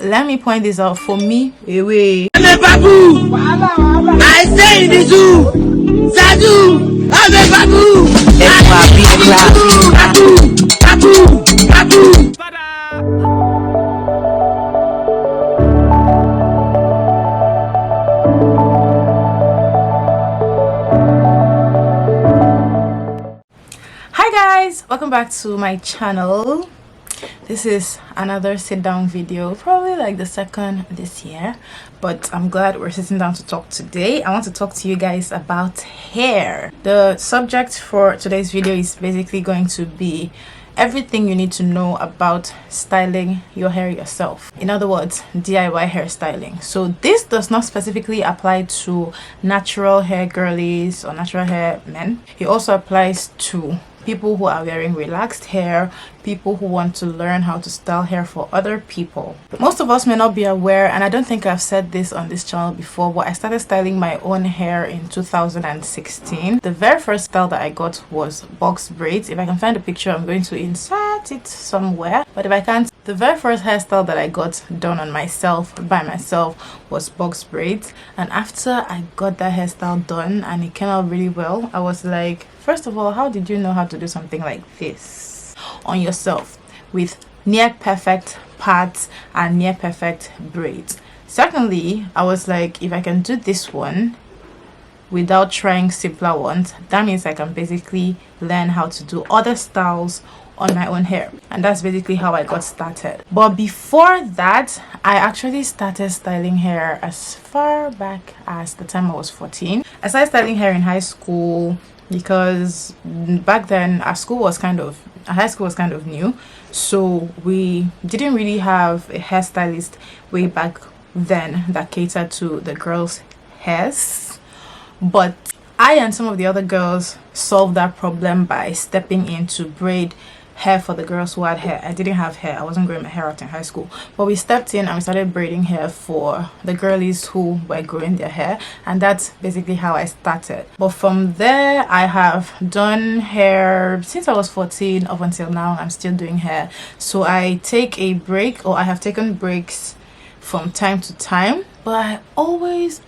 let me point this out for me. Away. I'm a babu. I stay in the zoo. Sadu. I'm a babu. It's my beat class. Babu. Hi guys, welcome back to my channel. This is another sit down video, probably like the second this year, but I'm glad we're sitting down to talk today. I want to talk to you guys about hair. The subject for today's video is basically going to be everything you need to know about styling your hair yourself. In other words, DIY hairstyling. So this does not specifically apply to natural hair girlies or natural hair men. It also applies to people who are wearing relaxed hair, people who want to learn how to style hair for other people. Most of us may not be aware, and I don't think I've said this on this channel before, but I started styling my own hair in 2016. The very first style that I got was box braids. If I can find a picture, I'm going to insert it somewhere, but if I can't, the very first hairstyle that I got done on myself, by myself, was box braids. And after I got that hairstyle done and it came out really well, I was like, first of all, how did you know how to do something like this on yourself with near perfect parts and near perfect braids? Secondly, I was like, if I can do this one without trying simpler ones, that means I can basically learn how to do other styles on my own hair. And that's basically how I got started. But before that, I actually started styling hair as far back as the time I was 14. I started styling hair in high school because back then high school was kind of new, so we didn't really have a hairstylist way back then that catered to the girls' hairs. But I and some of the other girls solved that problem by stepping in to braid hair for the girls who had hair. I didn't have hair, I wasn't growing my hair out in high school, but we stepped in and we started braiding hair for the girlies who were growing their hair, and that's basically how I started. But from there, I have done hair since I was 14 up until now. I'm still doing hair, so I take a break, or I have taken breaks from time to time, but I always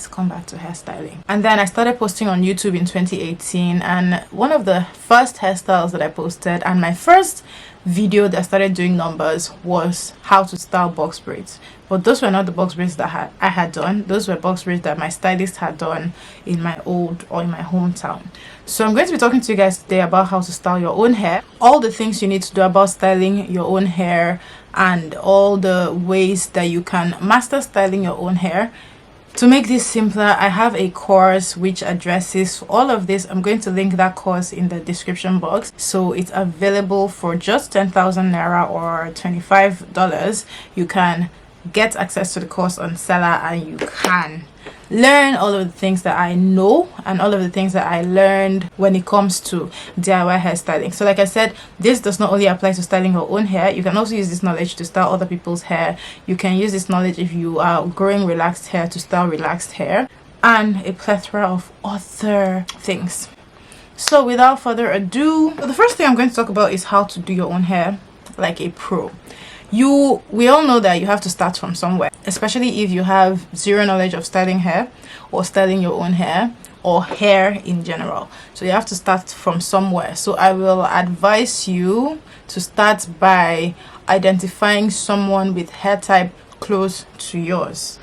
come back to hairstyling. And then I started posting on YouTube in 2018, and one of the first hairstyles that I posted and my first video that started doing numbers was how to style box braids. But those were not the box braids that I had done. Those were box braids that my stylist had done in my hometown. So I'm going to be talking to you guys today about how to style your own hair, all the things you need to do about styling your own hair, and all the ways that you can master styling your own hair. To make this simpler, I have a course which addresses all of this. I'm going to link that course in the description box. So it's available for just 10,000 naira or $25. You can get access to the course on Seller, and you can learn all of the things that I know and all of the things that I learned when it comes to DIY hairstyling. So like I said, this does not only apply to styling your own hair. You can also use this knowledge to style other people's hair. You can use this knowledge if you are growing relaxed hair to style relaxed hair, and a plethora of other things. So without further ado, the first thing I'm going to talk about is how to do your own hair like a pro. We all know that you have to start from somewhere, especially if you have zero knowledge of styling hair or styling your own hair or hair in general. So you have to start from somewhere. So I will advise you to start by identifying someone with hair type close to yours,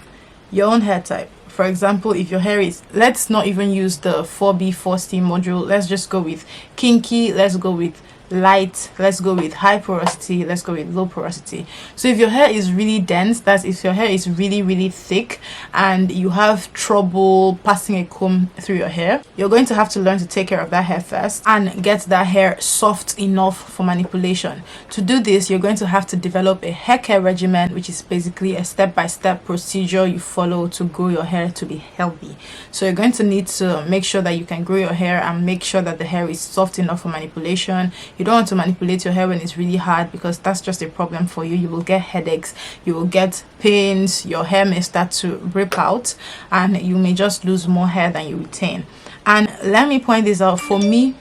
your own hair type. For example, if your hair is, let's not even use the 4B 4C module, let's just go with kinky, let's go with light, let's go with high porosity, let's go with low porosity. So if your hair is really dense, that's if your hair is really thick and you have trouble passing a comb through your hair, you're going to have to learn to take care of that hair first and get that hair soft enough for manipulation. To do this, you're going to have to develop a hair care regimen, which is basically a step-by-step procedure you follow to grow your hair to be healthy. So you're going to need to make sure that you can grow your hair and make sure that the hair is soft enough for manipulation. You don't want to manipulate your hair when it's really hard, because that's just a problem for you. You will get headaches, you will get pains, your hair may start to rip out, and you may just lose more hair than you retain. And let me point this out for me.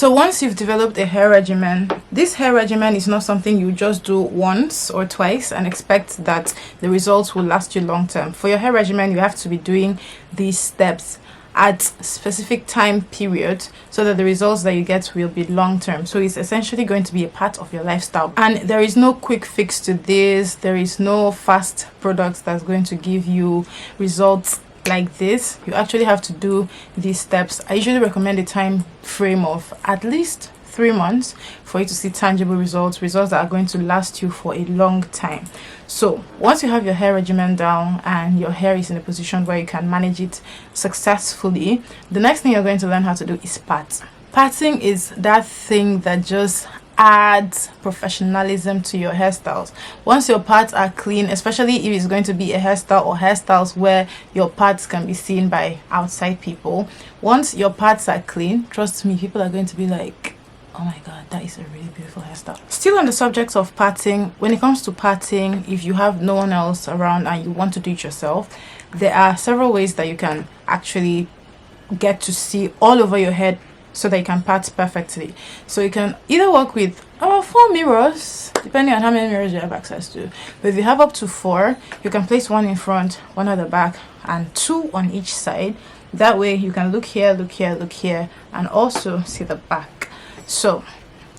So once you've developed a hair regimen, this hair regimen is not something you just do once or twice and expect that the results will last you long term. For your hair regimen, you have to be doing these steps at specific time period so that the results that you get will be long term. So it's essentially going to be a part of your lifestyle, and there is no quick fix to this. There is no fast product that's going to give you results like this. You actually have to do these steps. I usually recommend a time frame of at least 3 months for you to see tangible results that are going to last you for a long time. So once you have your hair regimen down and your hair is in a position where you can manage it successfully, the next thing you're going to learn how to do is part. Parting is that thing that just adds professionalism to your hairstyles. Once your parts are clean, especially if it's going to be a hairstyle or hairstyles where your parts can be seen by outside people, once your parts are clean, trust me, people are going to be like, oh my god, that is a really beautiful hairstyle. Still on the subject of parting, when it comes to parting, if you have no one else around and you want to do it yourself, there are several ways that you can actually get to see all over your head so that you can part perfectly. So you can either work with 4 mirrors, depending on how many mirrors you have access to. But if you have up to 4, you can place 1 in front, 1 at the back, and 2 on each side. That way you can look here, look here, look here, and also see the back. So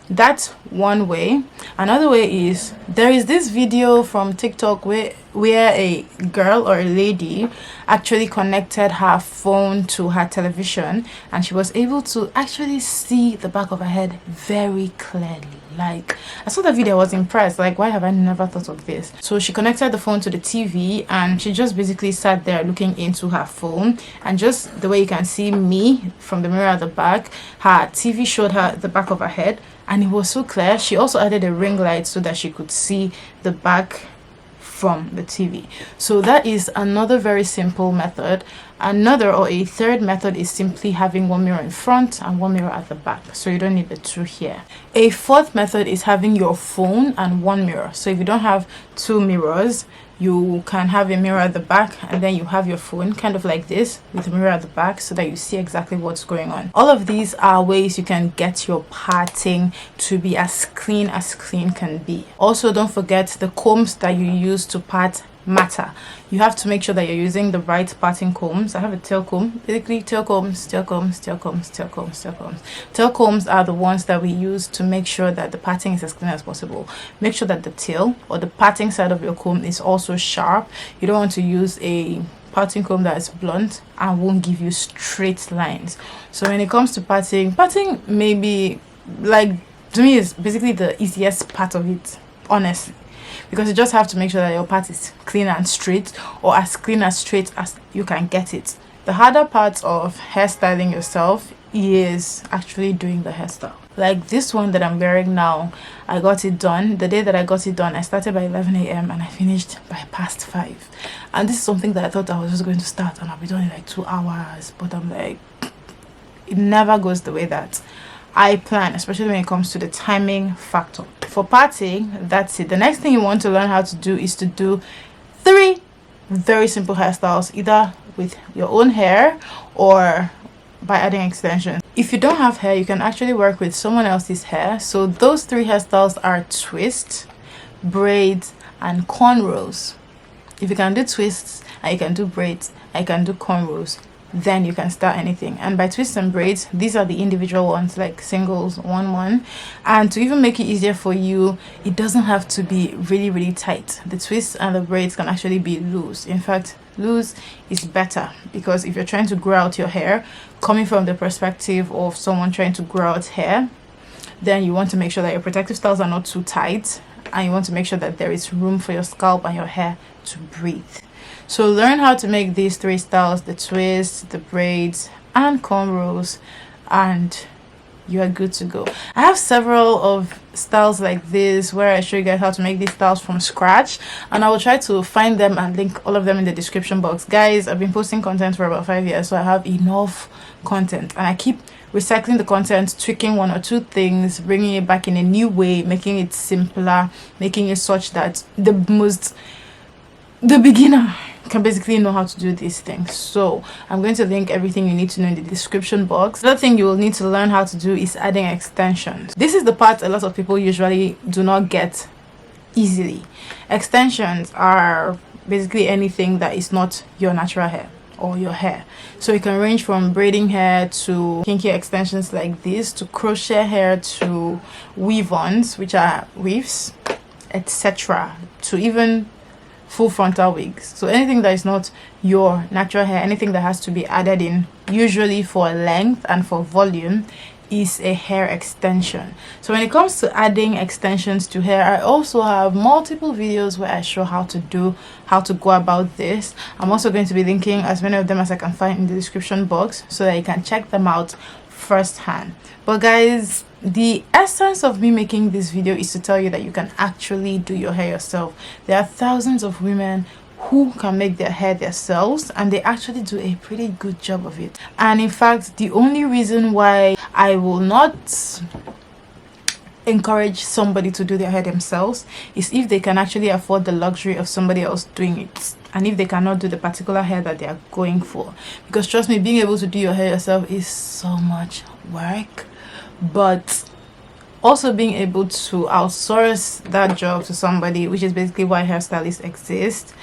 that's one way. Another way is, there is this video from TikTok where a girl or a lady actually connected her phone to her television, and she was able to actually see the back of her head very clearly. Like, I saw the video, I was impressed. Like, why have I never thought of this? So she connected the phone to the TV and she just basically sat there looking into her phone, and just the way you can see me from the mirror at the back, her TV showed her the back of her head, and it was so clear. She also added a ring light so that she could see the back from the TV. So that is another very simple method. Another, or a third method, is simply having 1 mirror in front and 1 mirror at the back, so you don't need the 2 here. A fourth method is having your phone and 1 mirror. So if you don't have 2 mirrors, you can have a mirror at the back and then you have your phone kind of like this with a mirror at the back so that you see exactly what's going on. All of these are ways you can get your parting to be as clean can be. Also, don't forget the combs that you use to part matter. You have to make sure that you're using the right parting combs. I have a tail comb. Basically, tail combs. Tail combs are the ones that we use to make sure that the parting is as clean as possible. Make sure that the tail or the parting side of your comb is also sharp. You don't want to use a parting comb that is blunt and won't give you straight lines. So when it comes to parting may be, like, to me, is basically the easiest part of it, honestly, because you just have to make sure that your part is clean and straight, or as clean and straight as you can get it. The harder part of hairstyling yourself is actually doing the hairstyle. Like this one that I'm wearing now, I got it done. The day that I got it done, I started by 11 a.m. and I finished by past 5. And this is something that I thought I was just going to start and I'll be done in like 2 hours. But I'm like, it never goes the way that I plan, especially when it comes to the timing factor. For parting, that's it. The next thing you want to learn how to do is to do 3 very simple hairstyles, either with your own hair or by adding extensions. If you don't have hair, you can actually work with someone else's hair. So those 3 hairstyles are twist, braids, and cornrows. If you can do twists and you can do braids and you can do cornrows, then you can start anything. And by twists and braids, these are the individual ones, like singles, 1 and to even make it easier for you, it doesn't have to be really tight. The twists and the braids can actually be loose. In fact, loose is better, because if you're trying to grow out your hair, coming from the perspective of someone trying to grow out hair, then you want to make sure that your protective styles are not too tight, and you want to make sure that there is room for your scalp and your hair to breathe. So learn how to make these 3 styles, the twists, the braids, and cornrows, and you are good to go. I have several of styles like this where I show you guys how to make these styles from scratch, and I will try to find them and link all of them in the description box. Guys, I've been posting content for about 5 years, so I have enough content, and I keep recycling the content, tweaking 1 or 2 things, bringing it back in a new way, making it simpler, making it such that the beginner can basically know how to do these things. So I'm going to link everything you need to know in the description box. The other thing you will need to learn how to do is adding extensions. This is the part a lot of people usually do not get easily. Extensions are basically anything that is not your natural hair or your hair. So it can range from braiding hair to kinky extensions like this, to crochet hair, to weave-ons, which are weaves, etc., to even full frontal wigs. So anything that is not your natural hair, anything that has to be added in, usually for length and for volume, is a hair extension. So when it comes to adding extensions to hair, I also have multiple videos where I show how to go about this. I'm also going to be linking as many of them as I can find in the description box so that you can check them out firsthand. But guys, the essence of me making this video is to tell you that you can actually do your hair yourself. There are thousands of women who can make their hair themselves, and they actually do a pretty good job of it. And in fact, the only reason why I will not encourage somebody to do their hair themselves is if they can actually afford the luxury of somebody else doing it, and if they cannot do the particular hair that they are going for. Because trust me, being able to do your hair yourself is so much work, but also being able to outsource that job to somebody, which is basically why hairstylists exist,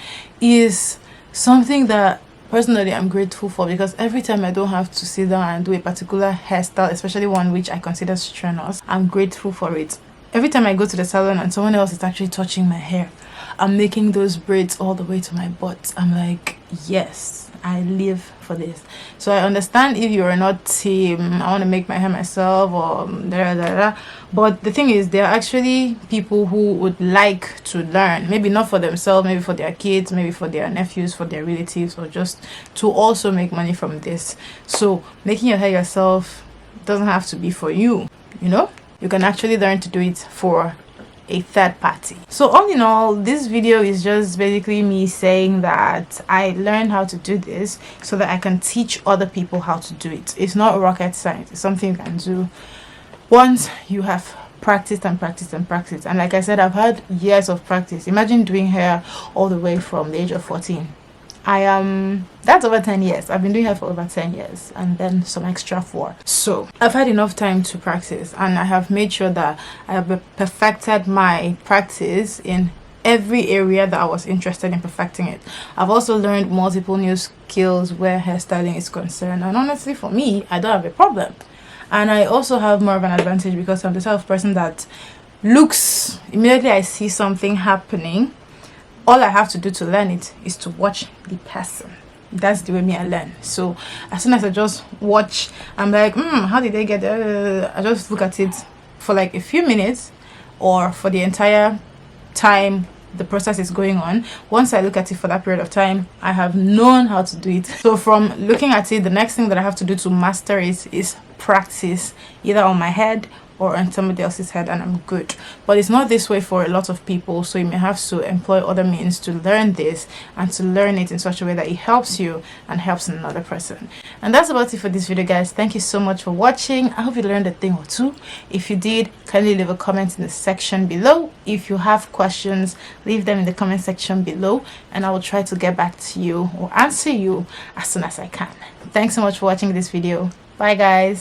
is something that personally I'm grateful for, because every time I don't have to sit down and do a particular hairstyle, especially one which I consider strenuous, I'm grateful for it. Every time I go to the salon and someone else is actually touching my hair, I'm making those braids all the way to my butt, I'm like, yes, I live for this. So I understand if you're not team I want to make my hair myself or but the thing is, there are actually people who would like to learn, maybe not for themselves, maybe for their kids, maybe for their nephews, for their relatives, or just to also make money from this. So making your hair yourself doesn't have to be for you, you know. You can actually learn to do it for a third party. So all in all, this video is just basically me saying that I learned how to do this so that I can teach other people how to do it. It's not rocket science. It's something you can do once you have practiced and practiced and practiced. And like I said, I've had years of practice. Imagine doing hair all the way from the age of 14. That's over 10 years. I've been doing hair for over 10 years and then some extra 4. So I've had enough time to practice, and I have made sure that I have perfected my practice in every area that I was interested in perfecting it. I've also learned multiple new skills where hairstyling is concerned, and honestly for me, I don't have a problem. And I also have more of an advantage because I'm the type of person that looks, immediately I see something happening, all I have to do to learn it is to watch the person. That's the way me I learn. So as soon as I just watch, I'm like, how did they get there? I just look at it for like a few minutes or for the entire time the process is going on. Once I look at it for that period of time, I have known how to do it. So from looking at it, the next thing that I have to do to master it is practice, either on my head or on somebody else's head, and I'm good. But it's not this way for a lot of people, so you may have to employ other means to learn this and to learn it in such a way that it helps you and helps another person. And that's about it for this video, guys. Thank you so much for watching. I hope you learned a thing or two. If you did, kindly leave a comment in the section below. If you have questions, leave them in the comment section below, and I will try to get back to you or answer you as soon as I can. Thanks so much for watching this video. Bye guys.